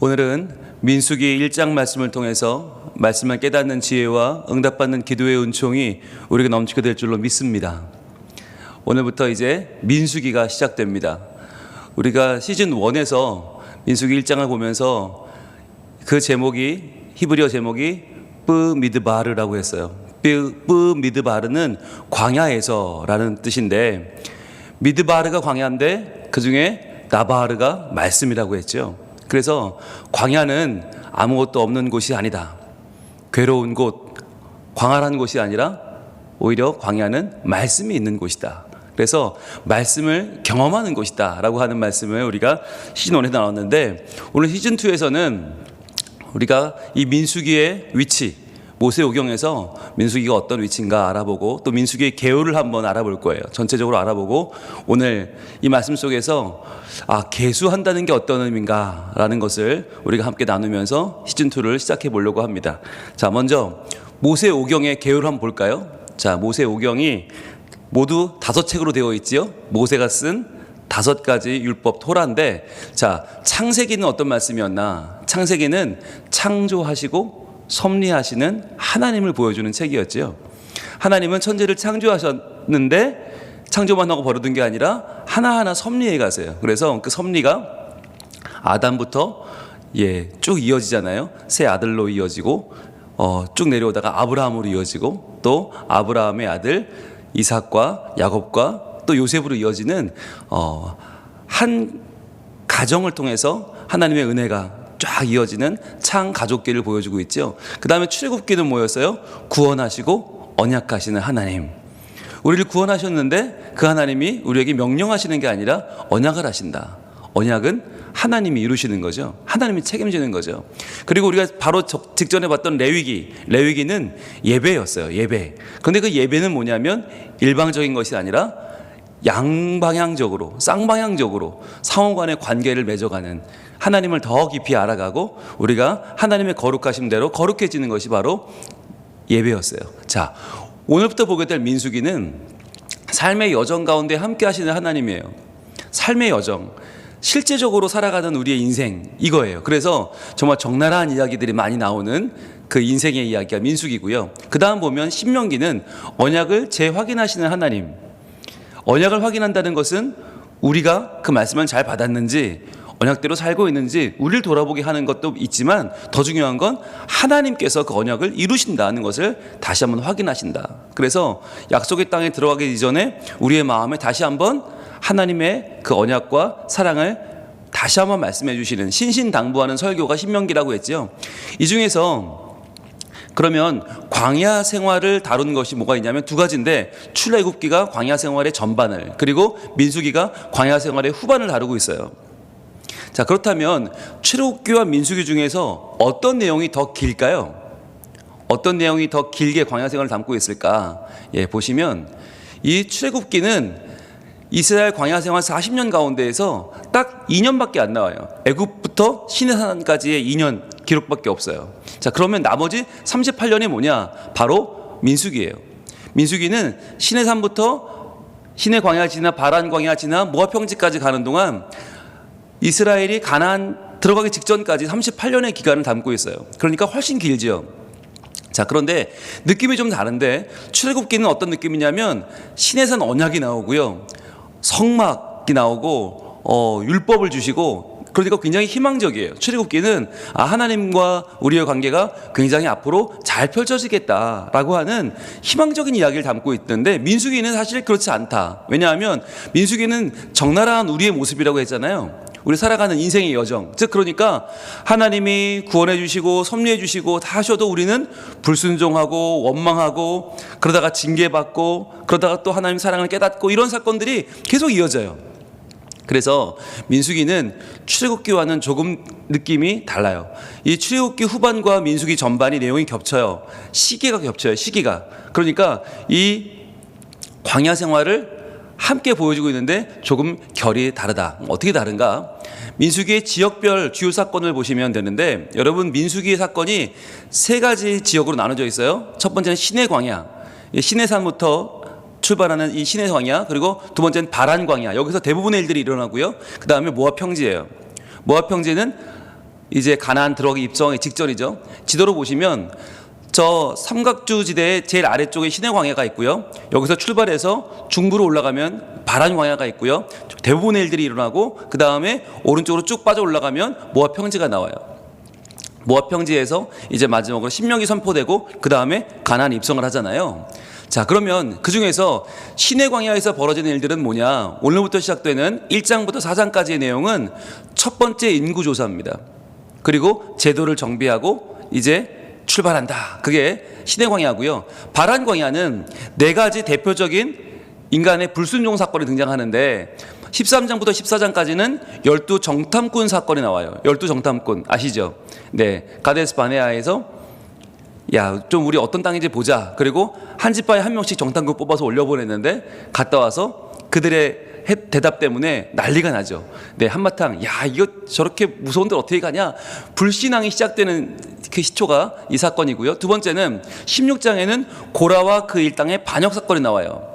오늘은 민수기 1장 말씀을 통해서 말씀을 깨닫는 지혜와 응답받는 기도의 은총이 우리가 넘치게 될 줄로 믿습니다. 오늘부터 이제 민수기가 시작됩니다. 우리가 시즌 1에서 민수기 1장을 보면서 그 제목이 히브리어 제목이 뿌미드바르라고 했어요. 뿌미드바르는 광야에서라는 뜻인데, 미드바르가 광야인데 그 중에 나바르가 말씀이라고 했죠. 그래서 광야는 아무것도 없는 곳이 아니다. 괴로운 곳, 광활한 곳이 아니라 오히려 광야는 말씀이 있는 곳이다. 그래서 말씀을 경험하는 곳이다 라고 하는 말씀을 우리가 시즌 1에 나눴는데, 오늘 시즌 2에서는 우리가 이 민수기의 위치, 모세오경에서 민수기가 어떤 위치인가 알아보고 또 민수기의 개요를 한번 알아볼 거예요. 전체적으로 알아보고 오늘 이 말씀 속에서 계수한다는 게 어떤 의미인가 라는 것을 우리가 함께 나누면서 시즌2를 시작해 보려고 합니다. 자, 먼저 모세오경의 개요를 한번 볼까요? 자, 모세오경이 모두 5책으로 되어 있지요. 모세가 쓴 5가지 율법 토라인데, 자, 창세기는 어떤 말씀이었나? 창세기는 창조하시고 섭리하시는 하나님을 보여주는 책이었죠. 하나님은 천지를 창조하셨는데 창조만 하고 버려둔 게 아니라 하나하나 섭리해 가세요. 그래서 그 섭리가 아담부터 쭉 이어지잖아요. 세 아들로 이어지고 쭉 내려오다가 아브라함으로 이어지고 또 아브라함의 아들 이삭과 야곱과 또 요셉으로 이어지는 한 가정을 통해서 하나님의 은혜가 쫙 이어지는 창 가족기를 보여주고 있죠. 그 다음에 출애굽기는 뭐였어요? 구원하시고 언약하시는 하나님. 우리를 구원하셨는데 그 하나님이 우리에게 명령하시는 게 아니라 언약을 하신다. 언약은 하나님이 이루시는 거죠. 하나님이 책임지는 거죠. 그리고 우리가 바로 직전에 봤던 레위기는 예배였어요. 예배. 그런데 그 예배는 뭐냐면 일방적인 것이 아니라 양방향적으로, 쌍방향적으로 상호간의 관계를 맺어가는, 하나님을 더 깊이 알아가고 우리가 하나님의 거룩하심 대로 거룩해지는 것이 바로 예배였어요. 자, 오늘부터 보게 될 민수기는 삶의 여정 가운데 함께 하시는 하나님이에요. 삶의 여정, 실제적으로 살아가는 우리의 인생, 이거예요. 그래서 정말 적나라한 이야기들이 많이 나오는 그 인생의 이야기가 민수기고요. 그 다음 보면 신명기는 언약을 재확인하시는 하나님. 언약을 확인한다는 것은 우리가 그 말씀을 잘 받았는지, 언약대로 살고 있는지 우리를 돌아보게 하는 것도 있지만, 더 중요한 건 하나님께서 그 언약을 이루신다는 것을 다시 한번 확인하신다. 그래서 약속의 땅에 들어가기 이전에 우리의 마음에 다시 한번 하나님의 그 언약과 사랑을 다시 한번 말씀해 주시는, 신신당부하는 설교가 신명기라고 했죠. 이 중에서 그러면 광야 생활을 다룬 것이 뭐가 있냐면 2가지인데, 출애굽기가 광야 생활의 전반을, 그리고 민수기가 광야 생활의 후반을 다루고 있어요. 자, 그렇다면 출애굽기와 민수기 중에서 어떤 내용이 더 길까요? 어떤 내용이 더 길게 광야 생활을 담고 있을까? 보시면 이 출애굽기는 이스라엘 광야 생활 40년 가운데에서 딱 2년밖에 안 나와요. 애굽부터 시내산까지의 2년 기록밖에 없어요. 자, 그러면 나머지 38년이 뭐냐? 바로 민수기예요. 민수기는 시내산부터 시내 광야 지나 바란 광야 지나 모압 평지까지 가는 동안 이스라엘이 가나안 들어가기 직전까지 38년의 기간을 담고 있어요. 그러니까 훨씬 길죠. 자, 그런데 느낌이 좀 다른데, 출애굽기는 어떤 느낌이냐면 시내산 언약이 나오고요, 성막이 나오고 율법을 주시고, 그러니까 굉장히 희망적이에요. 출애굽기는 하나님과 우리의 관계가 굉장히 앞으로 잘 펼쳐지겠다라고 하는 희망적인 이야기를 담고 있는데, 민수기는 사실 그렇지 않다. 왜냐하면 민수기는 적나라한 우리의 모습이라고 했잖아요. 우리 살아가는 인생의 여정, 즉 그러니까 하나님이 구원해 주시고 섭리해 주시고 다 하셔도 우리는 불순종하고 원망하고, 그러다가 징계받고, 그러다가 또 하나님 사랑을 깨닫고, 이런 사건들이 계속 이어져요. 그래서 민수기는 출애굽기와는 조금 느낌이 달라요. 이 출애굽기 후반과 민수기 전반이 내용이 겹쳐요. 시기가 겹쳐요. 시기가. 그러니까 이 광야 생활을 함께 보여주고 있는데 조금 결이 다르다. 어떻게 다른가? 민수기의 지역별 주요 사건을 보시면 되는데, 여러분, 민수기의 사건이 3가지 지역으로 나눠져 있어요. 첫 번째는 시내 광야, 시내산부터 출발하는 이 시내 광야, 그리고 2번째는 바란 광야. 여기서 대부분의 일들이 일어나고요. 그 다음에 모압 평지예요. 모압 평지는 이제 가나안 들어가기 입성의 직전이죠. 지도로 보시면 저 삼각주 지대의 제일 아래쪽에 시내 광야가 있고요. 여기서 출발해서 중부로 올라가면 바란 광야가 있고요. 대부분의 일들이 일어나고 그 다음에 오른쪽으로 쭉 빠져 올라가면 모압 평지가 나와요. 모압 평지에서 이제 마지막으로 신명이 선포되고 그 다음에 가나안 입성을 하잖아요. 자, 그러면 그 중에서 시내 광야에서 벌어지는 일들은 뭐냐? 오늘부터 시작되는 1장부터 4장까지의 내용은 첫 번째 인구 조사입니다. 그리고 제도를 정비하고 이제 출발한다. 그게 시내 광야고요. 바란 광야는 네 가지 대표적인 인간의 불순종 사건이 등장하는데 13장부터 14장까지는 12정탐꾼 사건이 나와요. 12정탐꾼 아시죠? 네, 가데스 바네아에서 야, 좀 우리 어떤 땅인지 보자. 그리고 한 지파에 한 명씩 정탐꾼 뽑아서 올려보냈는데 갔다 와서 그들의 대답 때문에 난리가 나죠. 네, 한바탕 야, 이거 저렇게 무서운 데 어떻게 가냐. 불신앙이 시작되는 그 시초가 이 사건이고요. 두 번째는 16장에는 고라와 그 일당의 반역 사건이 나와요.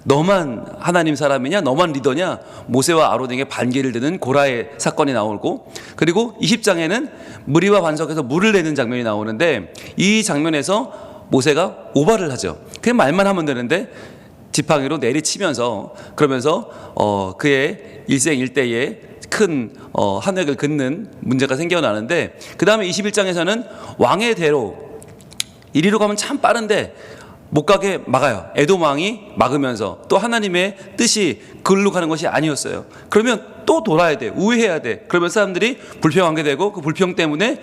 너만 하나님 사람이냐, 너만 리더냐, 모세와 아론에게 반기를 드는 고라의 사건이 나오고, 그리고 20장에는 무리와 반석에서 물을 내는 장면이 나오는데 이 장면에서 모세가 오바를 하죠. 그냥 말만 하면 되는데 지팡이로 내리치면서 그러면서 그의 일생일대에 큰 한획을 긋는 문제가 생겨나는데, 그 다음에 21장에서는 왕의 대로 이리로 가면 참 빠른데 못 가게 막아요. 에돔 왕이 막으면서 또 하나님의 뜻이 그걸로 가는 것이 아니었어요. 그러면 또 돌아야 돼. 우회해야 돼. 그러면 사람들이 불평하게 되고 그 불평 때문에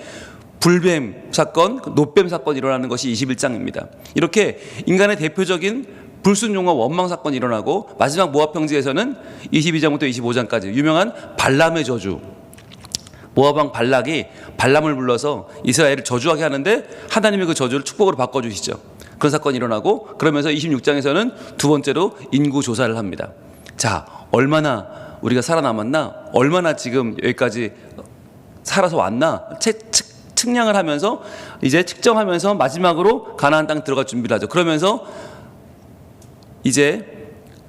불뱀 사건, 노뱀 사건이 일어나는 것이 21장입니다. 이렇게 인간의 대표적인 불순종과 원망 사건이 일어나고 마지막 모압 평지에서는 22장부터 25장까지 유명한 발람의 저주. 모압 왕 발락이 발람을 불러서 이스라엘을 저주하게 하는데 하나님의 그 저주를 축복으로 바꿔주시죠. 그런 사건이 일어나고 그러면서 26장에서는 두 번째로 인구 조사를 합니다. 자, 얼마나 우리가 살아남았나, 얼마나 지금 여기까지 살아서 왔나 측량을 하면서 이제 측정하면서 마지막으로 가나안 땅 들어갈 준비를 하죠. 그러면서 이제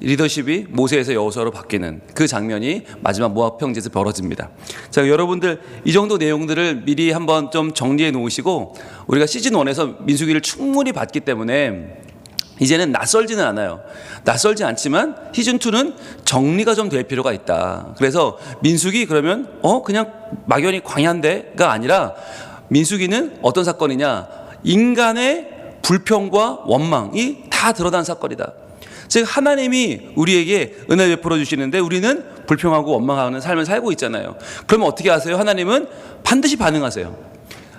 리더십이 모세에서 여호수아로 바뀌는 그 장면이 마지막 모압 평지에서 벌어집니다. 자, 여러분들 이 정도 내용들을 미리 한번 좀 정리해 놓으시고 우리가 시즌 1에서 민수기를 충분히 봤기 때문에 이제는 낯설지는 않아요. 낯설지 않지만 시즌 2는 정리가 좀 될 필요가 있다. 그래서 민수기 그러면 그냥 막연히 광야인데가 아니라 민수기는 어떤 사건이냐? 인간의 불평과 원망이 다 드러난 사건이다. 즉 하나님이 우리에게 은혜 베풀어 주시는데 우리는 불평하고 원망하는 삶을 살고 있잖아요. 그러면 어떻게 하세요? 하나님은 반드시 반응하세요.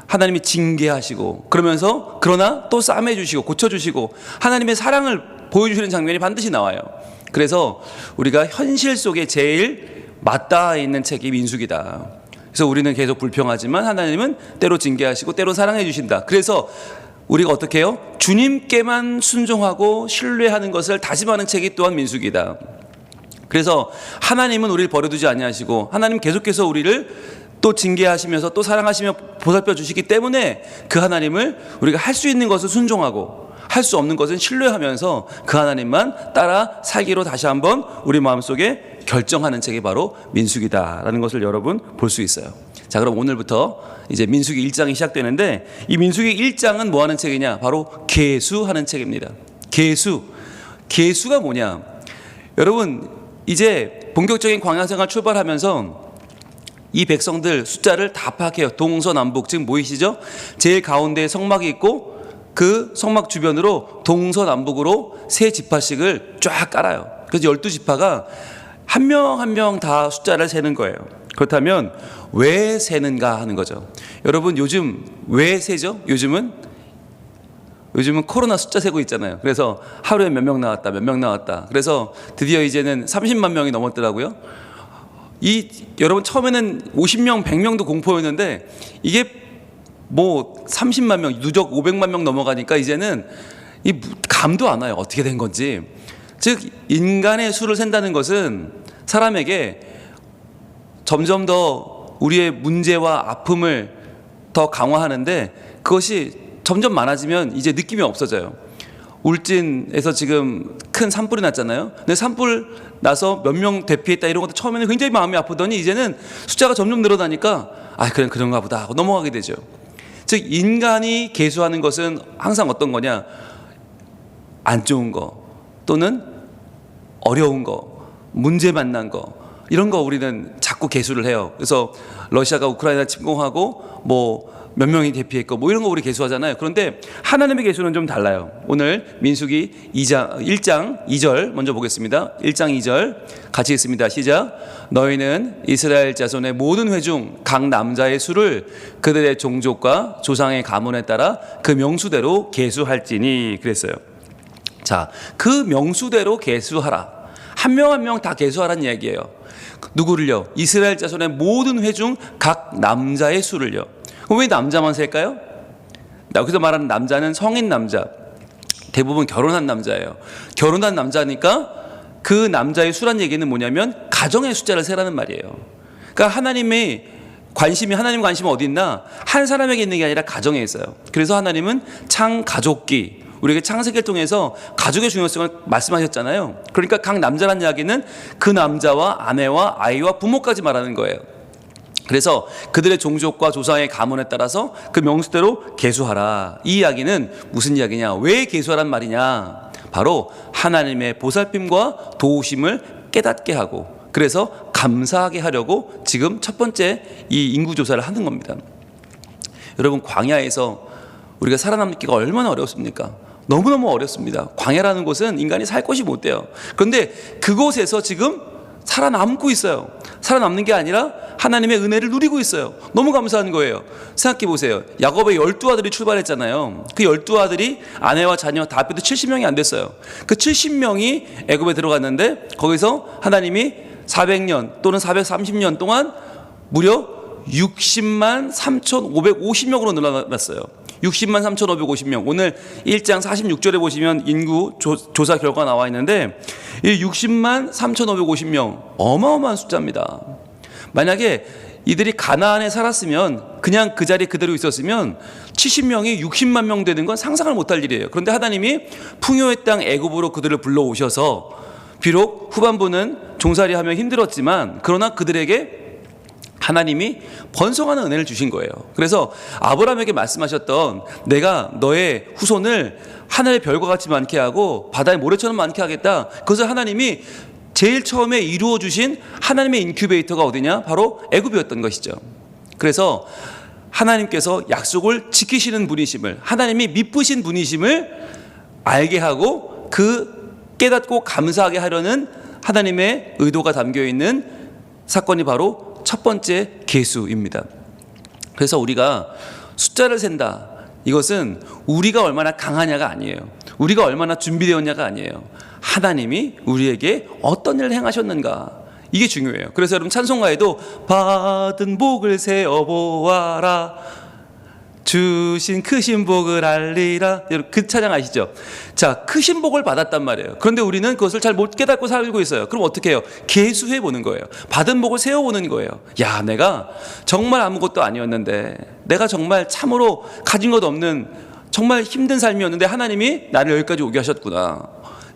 하나님이 징계하시고 그러면서 그러나 또 싸매 주시고 고쳐 주시고 하나님의 사랑을 보여주시는 장면이 반드시 나와요. 그래서 우리가 현실 속에 제일 맞닿아 있는 책이 민수기다. 그래서 우리는 계속 불평하지만 하나님은 때로 징계하시고 때로 사랑해 주신다. 그래서 우리가 어떻게 해요? 주님께만 순종하고 신뢰하는 것을 다짐하는 책이 또한 민수기다. 그래서 하나님은 우리를 버려두지 아니하시고 하나님 계속해서 우리를 또 징계하시면서 또 사랑하시며 보살펴 주시기 때문에 그 하나님을 우리가 할 수 있는 것은 순종하고 할 수 없는 것은 신뢰하면서 그 하나님만 따라 살기로 다시 한번 우리 마음속에 결정하는 책이 바로 민수기다라는 것을 여러분 볼 수 있어요. 자, 그럼 오늘부터 이제 민수기 1장이 시작되는데 이 민수기 1장은 뭐 하는 책이냐? 바로 계수하는 책입니다. 계수가 뭐냐? 여러분 이제 본격적인 광야생활 출발하면서 이 백성들 숫자를 다 파악해요. 동서남북 지금 보이시죠? 제일 가운데에 성막이 있고 그 성막 주변으로 동서남북으로 세 지파씩을 쫙 깔아요. 그래서 12지파가 한 명 한 명 다 숫자를 세는 거예요. 그렇다면 왜 세는가 하는 거죠. 여러분 요즘 왜 세죠? 요즘은 코로나 숫자 세고 있잖아요. 그래서 하루에 몇 명 나왔다. 그래서 드디어 이제는 30만 명이 넘었더라고요. 여러분 처음에는 50명, 100명도 공포였는데 이게 뭐 30만 명, 누적 500만 명 넘어가니까 이제는 이 감도 안 와요. 어떻게 된 건지. 즉 인간의 수를 센다는 것은 사람에게 점점 더 우리의 문제와 아픔을 더 강화하는데 그것이 점점 많아지면 이제 느낌이 없어져요. 울진에서 지금 큰 산불이 났잖아요. 근데 산불 나서 몇 명 대피했다 이런 것도 처음에는 굉장히 마음이 아프더니 이제는 숫자가 점점 늘어나니까 아, 그냥 그런가 보다 하고 넘어가게 되죠. 즉 인간이 계수하는 것은 항상 어떤 거냐? 안 좋은 거 또는 어려운 거, 문제 만난 거, 이런 거 우리는 자꾸 계수를 해요. 그래서 러시아가 우크라이나 침공하고 뭐 몇 명이 대피했고 뭐 이런 거 우리 계수하잖아요. 그런데 하나님의 계수는 좀 달라요. 오늘 민수기 1장 2절 먼저 보겠습니다. 1장 2절 같이 읽습니다. 시작. 너희는 이스라엘 자손의 모든 회중 각 남자의 수를 그들의 종족과 조상의 가문에 따라 그 명수대로 계수할지니 그랬어요. 자, 그 명수대로 계수하라. 한 명 한 명 다 계수하라는 이야기예요. 누구를요? 이스라엘 자손의 모든 회중 각 남자의 수를요. 그럼 왜 남자만 셀까요? 여기서 말하는 남자는 성인 남자, 대부분 결혼한 남자예요. 결혼한 남자니까 그 남자의 수란 얘기는 뭐냐면 가정의 숫자를 세라는 말이에요. 그러니까 하나님 관심이 어디 있나? 한 사람에게 있는 게 아니라 가정에 있어요. 그래서 하나님은 창가족기, 우리에게 창세기를 통해서 가족의 중요성을 말씀하셨잖아요. 그러니까 각 남자란 이야기는 그 남자와 아내와 아이와 부모까지 말하는 거예요. 그래서 그들의 종족과 조상의 가문에 따라서 그 명수대로 계수하라. 이 이야기는 무슨 이야기냐? 왜 계수하란 말이냐? 바로 하나님의 보살핌과 도우심을 깨닫게 하고, 그래서 감사하게 하려고 지금 첫 번째 이 인구조사를 하는 겁니다. 여러분, 광야에서 우리가 살아남기가 얼마나 어렵습니까? 너무너무 어렵습니다. 광야라는 곳은 인간이 살 곳이 못 돼요. 그런데 그곳에서 지금 살아남고 있어요. 살아남는 게 아니라 하나님의 은혜를 누리고 있어요. 너무 감사한 거예요. 생각해 보세요. 야곱의 12아들이 출발했잖아요. 그 12아들이 아내와 자녀 다 합해도 70명이 안 됐어요. 그 70명이 애굽에 들어갔는데 거기서 하나님이 400년 또는 430년 동안 무려 60만 3,550명으로 늘어났어요. 60만 3,550명. 오늘 1장 46절에 보시면 인구 조사 결과 나와 있는데 이 60만 3,550명 어마어마한 숫자입니다. 만약에 이들이 가나안에 살았으면 그냥 그 자리에 그대로 있었으면 70명이 60만 명 되는 건 상상을 못할 일이에요. 그런데 하나님이 풍요의 땅 애굽으로 그들을 불러오셔서 비록 후반부는 종살이하며 힘들었지만 그러나 그들에게 하나님이 번성하는 은혜를 주신 거예요. 그래서 아브라함에게 말씀하셨던 내가 너의 후손을 하늘의 별과 같이 많게 하고 바다의 모래처럼 많게 하겠다. 그것을 하나님이 제일 처음에 이루어 주신 하나님의 인큐베이터가 어디냐? 바로 애굽이었던 것이죠. 그래서 하나님께서 약속을 지키시는 분이심을, 하나님이 미쁘신 분이심을 알게 하고 그 깨닫고 감사하게 하려는 하나님의 의도가 담겨 있는 사건이 바로 첫 번째 계수입니다. 그래서 우리가 숫자를 센다. 이것은 우리가 얼마나 강하냐가 아니에요. 우리가 얼마나 준비되었냐가 아니에요. 하나님이 우리에게 어떤 일을 행하셨는가. 이게 중요해요. 그래서 여러분 찬송가에도 받은 복을 세어보아라. 주신 크신 복을 알리라. 여러분 그 찬양 아시죠? 자, 크신 복을 받았단 말이에요. 그런데 우리는 그것을 잘 못 깨닫고 살고 있어요. 그럼 어떻게 해요? 계수해 보는 거예요. 받은 복을 세어보는 거예요. 야, 내가 정말 아무것도 아니었는데, 내가 정말 참으로 가진 것 없는 정말 힘든 삶이었는데 하나님이 나를 여기까지 오게 하셨구나.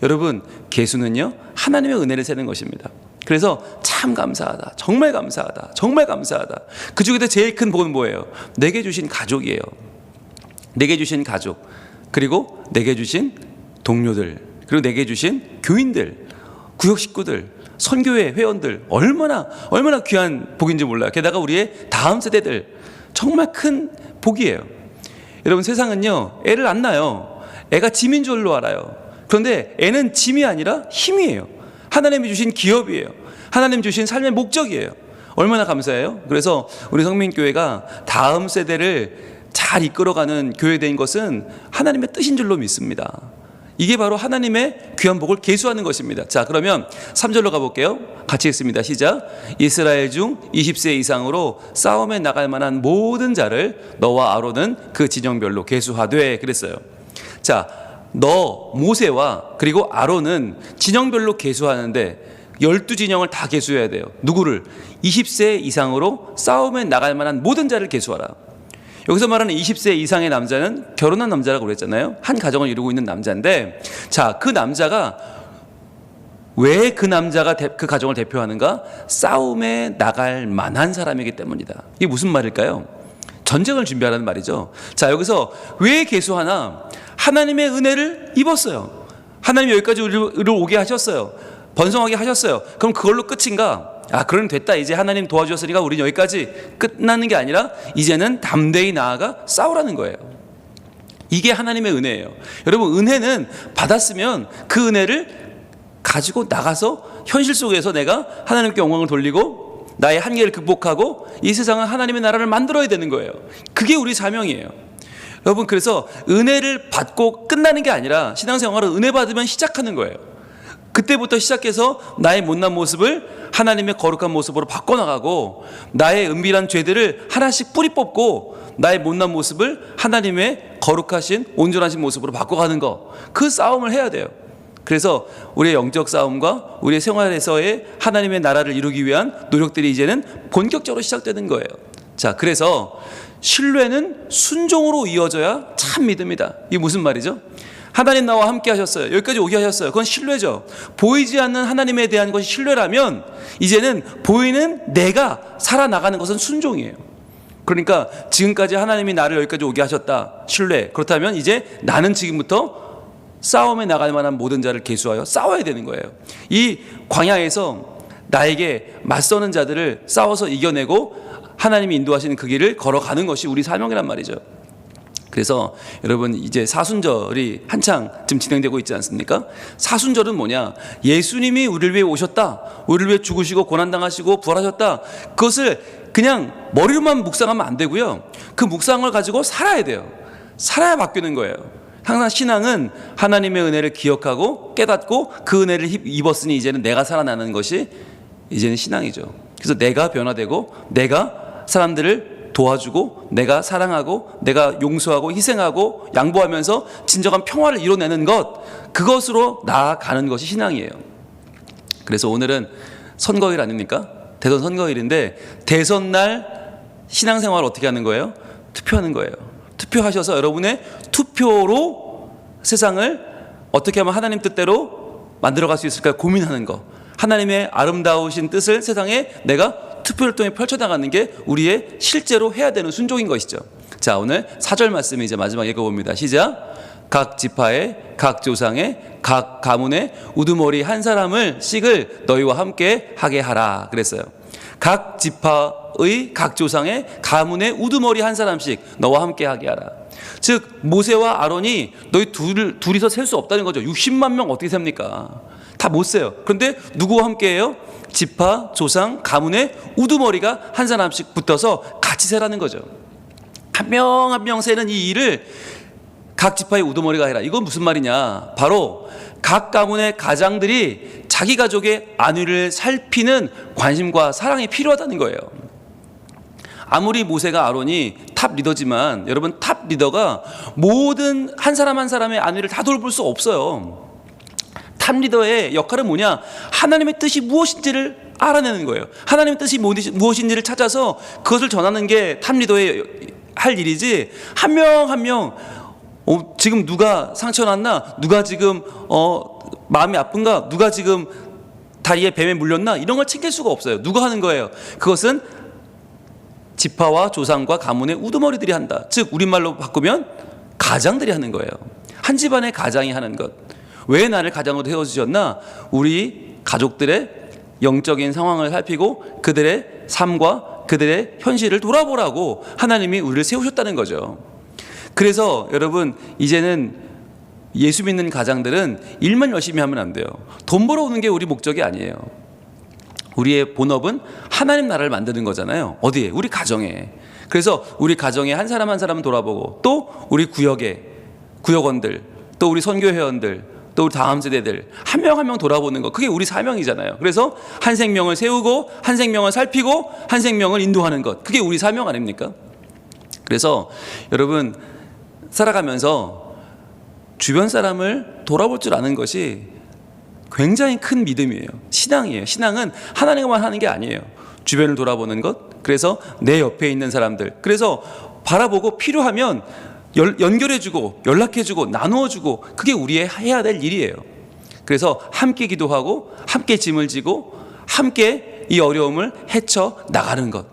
여러분, 계수는요 하나님의 은혜를 세는 것입니다. 그래서 참 감사하다, 정말 감사하다, 정말 감사하다. 그 중에서 제일 큰 복은 뭐예요? 내게 주신 가족이에요. 내게 주신 가족, 그리고 내게 주신 동료들, 그리고 내게 주신 교인들, 구역 식구들, 선교회 회원들, 얼마나 귀한 복인지 몰라요. 게다가 우리의 다음 세대들, 정말 큰 복이에요. 여러분, 세상은요 애를 안 낳아요. 애가 짐인 줄로 알아요. 그런데 애는 짐이 아니라 힘이에요. 하나님이 주신 기업이에요. 하나님 주신 삶의 목적이에요. 얼마나 감사해요. 그래서 우리 성민교회가 다음 세대를 잘 이끌어가는 교회된 것은 하나님의 뜻인 줄로 믿습니다. 이게 바로 하나님의 귀한 복을 계수하는 것입니다. 자, 그러면 3절로 가볼게요. 같이 읽습니다. 시작. 이스라엘 중 20세 이상으로 싸움에 나갈 만한 모든 자를 너와 아론은 그 진영별로 계수하되 그랬어요. 자, 너 모세와 그리고 아론은 진영별로 계수하는데 12진영을 다 계수해야 돼요. 누구를? 20세 이상으로 싸움에 나갈 만한 모든 자를 계수하라. 여기서 말하는 20세 이상의 남자는 결혼한 남자라고 그랬잖아요. 한 가정을 이루고 있는 남자인데, 자, 그 남자가 왜 그 남자가 그 가정을 대표하는가? 싸움에 나갈 만한 사람이기 때문이다. 이게 무슨 말일까요? 전쟁을 준비하라는 말이죠. 자, 여기서 왜 계수하나? 하나님의 은혜를 입었어요. 하나님이 여기까지 우리를 오게 하셨어요. 번성하게 하셨어요. 그럼 그걸로 끝인가? 그럼 됐다. 이제 하나님 도와주셨으니까 우리는 여기까지 끝나는 게 아니라 이제는 담대히 나아가 싸우라는 거예요. 이게 하나님의 은혜예요. 여러분, 은혜는 받았으면 그 은혜를 가지고 나가서 현실 속에서 내가 하나님께 영광을 돌리고 나의 한계를 극복하고 이 세상은 하나님의 나라를 만들어야 되는 거예요. 그게 우리 사명이에요. 여러분, 그래서 은혜를 받고 끝나는 게 아니라 신앙생활은 은혜 받으면 시작하는 거예요. 그때부터 시작해서 나의 못난 모습을 하나님의 거룩한 모습으로 바꿔나가고 나의 은밀한 죄들을 하나씩 뿌리 뽑고 나의 못난 모습을 하나님의 거룩하신 온전하신 모습으로 바꿔가는 거, 그 싸움을 해야 돼요. 그래서 우리의 영적 싸움과 우리의 생활에서의 하나님의 나라를 이루기 위한 노력들이 이제는 본격적으로 시작되는 거예요. 자, 그래서 신뢰는 순종으로 이어져야 참 믿음이다. 이게 무슨 말이죠? 하나님 나와 함께 하셨어요. 여기까지 오게 하셨어요. 그건 신뢰죠. 보이지 않는 하나님에 대한 것이 신뢰라면 이제는 보이는 내가 살아나가는 것은 순종이에요. 그러니까 지금까지 하나님이 나를 여기까지 오게 하셨다. 신뢰. 그렇다면 이제 나는 지금부터 싸움에 나갈 만한 모든 자를 계수하여 싸워야 되는 거예요. 이 광야에서 나에게 맞서는 자들을 싸워서 이겨내고 하나님이 인도하시는 그 길을 걸어가는 것이 우리 사명이란 말이죠. 그래서 여러분, 이제 사순절이 한창 지금 진행되고 있지 않습니까? 사순절은 뭐냐? 예수님이 우리를 위해 오셨다. 우리를 위해 죽으시고 고난당하시고 부활하셨다. 그것을 그냥 머리로만 묵상하면 안 되고요. 그 묵상을 가지고 살아야 돼요. 살아야 바뀌는 거예요. 항상 신앙은 하나님의 은혜를 기억하고 깨닫고 그 은혜를 입었으니 이제는 내가 살아나는 것이 이제는 신앙이죠. 그래서 내가 변화되고 내가 사람들을 도와주고 내가 사랑하고 내가 용서하고 희생하고 양보하면서 진정한 평화를 이뤄내는 것, 그것으로 나아가는 것이 신앙이에요. 그래서 오늘은 선거일 아닙니까? 대선 선거일인데 대선날 신앙생활을 어떻게 하는 거예요? 투표하는 거예요. 투표하셔서 여러분의 투표로 세상을 어떻게 하면 하나님 뜻대로 만들어갈 수 있을까 고민하는 거, 하나님의 아름다우신 뜻을 세상에 내가 투표를 통해 펼쳐나가는 게 우리의 실제로 해야 되는 순종인 것이죠. 자, 오늘 4절 말씀 이제 마지막 읽어봅니다. 시작. 각 지파의 각 조상의 각 가문의 우두머리 한 사람을 씩을 너희와 함께 하게 하라 그랬어요. 각 지파의 각 조상의 가문의 우두머리 한 사람씩 너와 함께 하게 하라. 즉 모세와 아론이 너희 둘이서 셀 수 없다는 거죠. 60만 명 어떻게 셉니까? 다 못 세요. 그런데 누구와 함께 해요? 지파, 조상, 가문의 우두머리가 한 사람씩 붙어서 같이 세라는 거죠. 한 명 한 명 세는 이 일을 각 지파의 우두머리가 해라. 이건 무슨 말이냐? 바로 각 가문의 가장들이 자기 가족의 안위를 살피는 관심과 사랑이 필요하다는 거예요. 아무리 모세가 아론이 탑 리더지만 여러분, 탑 리더가 모든 한 사람 한 사람의 안위를 다 돌볼 수 없어요. 탑 리더의 역할은 뭐냐? 하나님의 뜻이 무엇인지를 알아내는 거예요. 하나님의 뜻이 무엇인지를 찾아서 그것을 전하는 게 탑 리더의 할 일이지, 한 명 한 명 지금 누가 상처났나? 누가 지금 마음이 아픈가? 누가 지금 다리에 뱀에 물렸나? 이런 걸 챙길 수가 없어요. 누가 하는 거예요? 그것은 지파와 조상과 가문의 우두머리들이 한다. 즉 우리말로 바꾸면 가장들이 하는 거예요. 한 집안의 가장이 하는 것. 왜 나를 가장으로 세워주셨나? 우리 가족들의 영적인 상황을 살피고 그들의 삶과 그들의 현실을 돌아보라고 하나님이 우리를 세우셨다는 거죠. 그래서 여러분, 이제는 예수 믿는 가장들은 일만 열심히 하면 안 돼요. 돈 벌어오는 게 우리 목적이 아니에요. 우리의 본업은 하나님 나라를 만드는 거잖아요. 어디에? 우리 가정에. 그래서 우리 가정에 한 사람 한 사람은 돌아보고, 또 우리 구역에 구역원들, 또 우리 선교회원들, 또 우리 다음 세대들 한 명 한 명 돌아보는 거, 그게 우리 사명이잖아요. 그래서 한 생명을 세우고 한 생명을 살피고 한 생명을 인도하는 것, 그게 우리 사명 아닙니까? 그래서 여러분, 살아가면서 주변 사람을 돌아볼 줄 아는 것이 굉장히 큰 믿음이에요. 신앙이에요. 신앙은 하나님만 하는 게 아니에요. 주변을 돌아보는 것, 그래서 내 옆에 있는 사람들, 그래서 바라보고 필요하면 연결해주고 연락해주고 나누어주고, 그게 우리의 해야 될 일이에요. 그래서 함께 기도하고 함께 짐을 지고 함께 이 어려움을 헤쳐 나가는 것,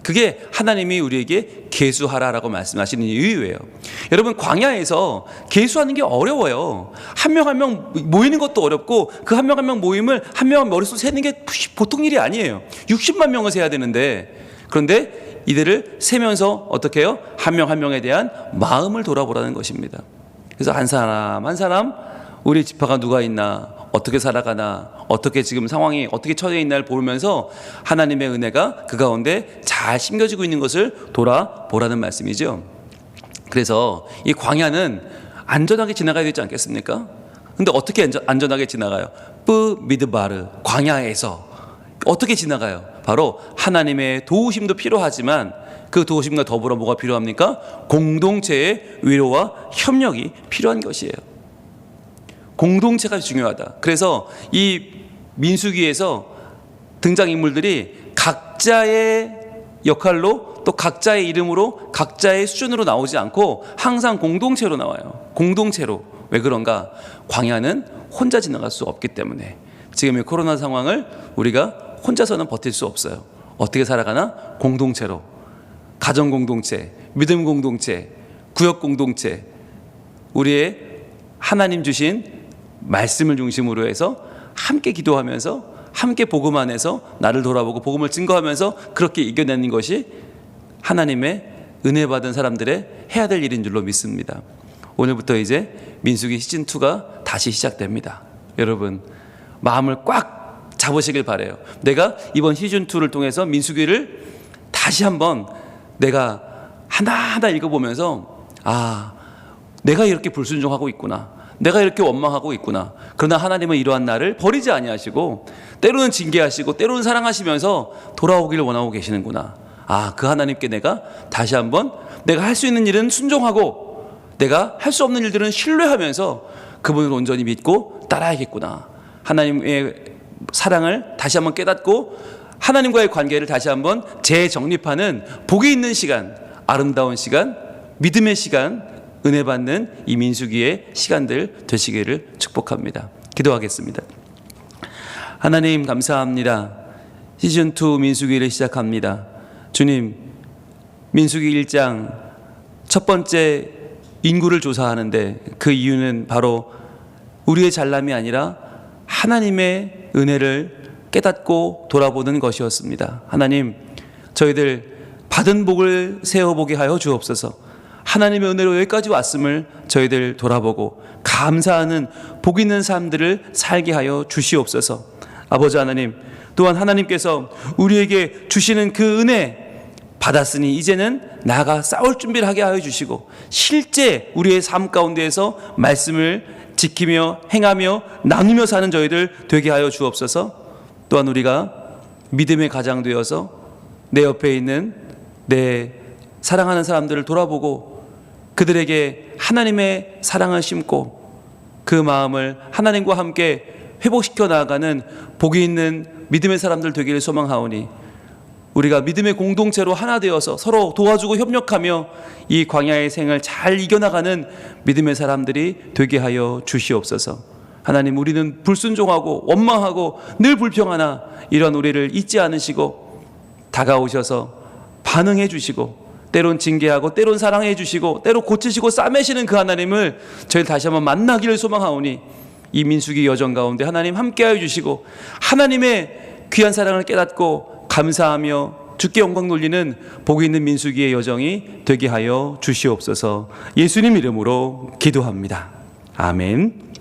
그게 하나님이 우리에게 계수하라라고 말씀하시는 이유예요. 여러분, 광야에서 계수하는 게 어려워요. 한 명 한 명 모이는 것도 어렵고 그 한 명 한 명 모임을 한 명 머릿속 세는 게 보통 일이 아니에요. 60만 명을 세야 되는데, 그런데 이들을 세면서 어떻게 해요? 한 명 한 명에 대한 마음을 돌아보라는 것입니다. 그래서 한 사람 한 사람 우리 지파가 누가 있나, 어떻게 살아가나, 어떻게 지금 상황이 어떻게 처해 있나를 보면서 하나님의 은혜가 그 가운데 잘 심겨지고 있는 것을 돌아보라는 말씀이죠. 그래서 이 광야는 안전하게 지나가야 되지 않겠습니까? 근데 어떻게 안전하게 지나가요? 미드바르, 광야에서 어떻게 지나가요? 바로 하나님의 도우심도 필요하지만 그 도우심과 더불어 뭐가 필요합니까? 공동체의 위로와 협력이 필요한 것이에요. 공동체가 중요하다. 그래서 이 민수기에서 등장인물들이 각자의 역할로 또 각자의 이름으로 각자의 수준으로 나오지 않고 항상 공동체로 나와요. 공동체로. 왜 그런가? 광야는 혼자 지나갈 수 없기 때문에. 지금의 코로나 상황을 우리가 혼자서는 버틸 수 없어요. 어떻게 살아가나? 공동체로. 가정 공동체, 믿음 공동체, 구역 공동체, 우리의 하나님 주신 말씀을 중심으로 해서 함께 기도하면서 함께 복음 안에서 나를 돌아보고 복음을 증거하면서 그렇게 이겨내는 것이 하나님의 은혜 받은 사람들의 해야 될 일인 줄로 믿습니다. 오늘부터 이제 민수기 시즌2가 다시 시작됩니다. 여러분, 마음을 꽉 잡으시길 바라요. 내가 이번 시즌2를 통해서 민수기를 다시 한번 내가 하나하나 읽어보면서, 아, 내가 이렇게 불순종하고 있구나, 내가 이렇게 원망하고 있구나. 그러나 하나님은 이러한 나를 버리지 아니하시고 때로는 징계하시고 때로는 사랑하시면서 돌아오기를 원하고 계시는구나. 아, 그 하나님께 내가 다시 한번 내가 할 수 있는 일은 순종하고 내가 할 수 없는 일들은 신뢰하면서 그분을 온전히 믿고 따라야겠구나. 하나님의 사랑을 다시 한번 깨닫고 하나님과의 관계를 다시 한번 재정립하는 복이 있는 시간, 아름다운 시간, 믿음의 시간, 은혜 받는 이 민수기의 시간들 되시기를 축복합니다. 기도하겠습니다. 하나님, 감사합니다. 시즌2 민수기를 시작합니다. 주님, 민수기 1장 첫 번째 인구를 조사하는데 그 이유는 바로 우리의 잘남이 아니라 하나님의 은혜를 깨닫고 돌아보는 것이었습니다. 하나님, 저희들 받은 복을 세어보게 하여 주옵소서. 하나님의 은혜로 여기까지 왔음을 저희들 돌아보고 감사하는 복 있는 삶들을 살게 하여 주시옵소서. 아버지 하나님, 또한 하나님께서 우리에게 주시는 그 은혜 받았으니 이제는 나아가 싸울 준비를 하게 하여 주시고 실제 우리의 삶 가운데에서 말씀을 지키며 행하며 나누며 사는 저희들 되게 하여 주옵소서. 또한 우리가 믿음의 가장 되어서 내 옆에 있는 내 사랑하는 사람들을 돌아보고 그들에게 하나님의 사랑을 심고 그 마음을 하나님과 함께 회복시켜 나아가는 복이 있는 믿음의 사람들 되기를 소망하오니 우리가 믿음의 공동체로 하나 되어서 서로 도와주고 협력하며 이 광야의 생을 잘 이겨나가는 믿음의 사람들이 되게 하여 주시옵소서. 하나님, 우리는 불순종하고 원망하고 늘 불평하나 이런 우리를 잊지 않으시고 다가오셔서 반응해 주시고 때론 징계하고 때론 사랑해 주시고 때로 고치시고 싸매시는 그 하나님을 저희 다시 한번 만나기를 소망하오니 이 민수기 여정 가운데 하나님 함께하여 주시고 하나님의 귀한 사랑을 깨닫고 감사하며 주께 영광 돌리는 복이 있는 민수기의 여정이 되게 하여 주시옵소서. 예수님 이름으로 기도합니다. 아멘.